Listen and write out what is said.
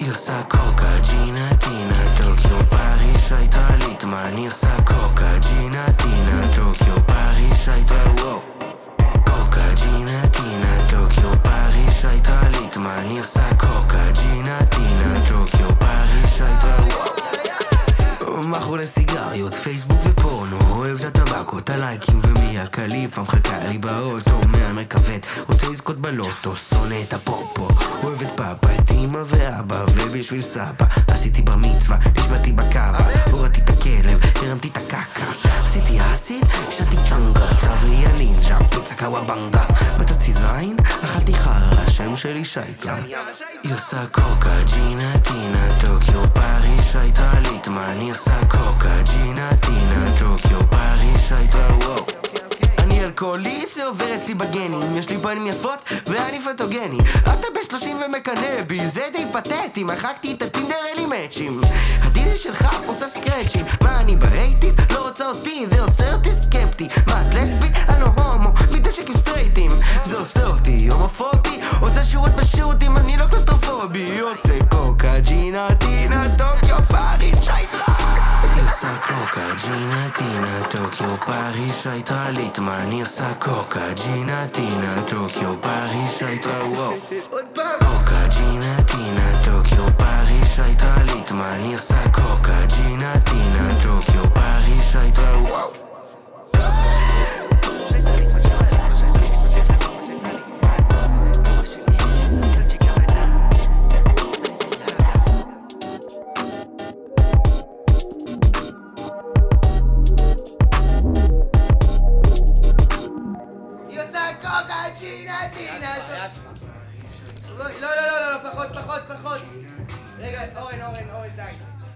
היא עושה קוקה, ג'ינה, טינה, טוקיו, פריז, שייטה, ליטמן. היא עושה קוקה, ג'ינה, טינה, טוקיו, פריז, שייטה, וואו. קוקה, ג'ינה, טינה, טוקיו, פריז, שייטה, ליטמן. היא עושה קוקה, ג'ינה, טינה, טוקיו, פריז, שייטה, וואו. מכור לסיגריות, פייסבוק ופורנו, אוהב את הטבקו, את הלייקים ומי הקליפה מחכה לי באוטו מהמכוות, רוצה לזכות בלוטו, שונא את הפופו, אוהב את פאפה, את אמא ואבא, ובשביל סבא עשיתי בר מצווה, נשבעתי בקאבה, הורדתי את הכלב, הרמתי את הקקה, עשיתי אסיד, שתי צ'נגה, צברי הנינג'ה, פיצה קוואבנגה, מצאתי זין, אכלתי חרא, השם שלי שייטה. היא עושה קוקה, ג'ינה, טינה, טוקיו, פריז, שייטה, ליטמן. היא עושה קוקה, ג'ינה, טינה, טוקיו, פריז, שייטה, וואו. אני אלכוהוליסט, זה עובר אצלי בגנים, יש לי פנים יפות ואני פוטוגני. אתה ב-30 ומקנה בי, זה די פתטי, מחקתי את הטינדר אלי מאצ'ים. הדידי שלך עושה סקרצ'ים, מה אני באייטיז? לא רוצה אותי, זה עושה אותי סקפטי. מה את לסבית? אני לא הומו, מתנשק עם סטרייטים, זה עושה אותי הומופובי, רוצה שירות בשירותים, אני לא קלסטרופובי. עושה קוקה, ג'ינה, טינה, טוקיו, פריז, שייטה. היא עושה קוקה, ג'ינה, טינה, טוקיו, פריז, שייטה, ליטמן. היא עושה קוקה, ג'ינה, טינה, טוקיו, פריז, שייטה, וואו. קוקה, ג'ינה, טינה, טוקיו, פריז, שייטה, ליטמן. היא עושה קוקה, ג'ינה, טינה, טוקיו, פריז, שייטה, וואו. לא, פחות. רגע, אורן, די.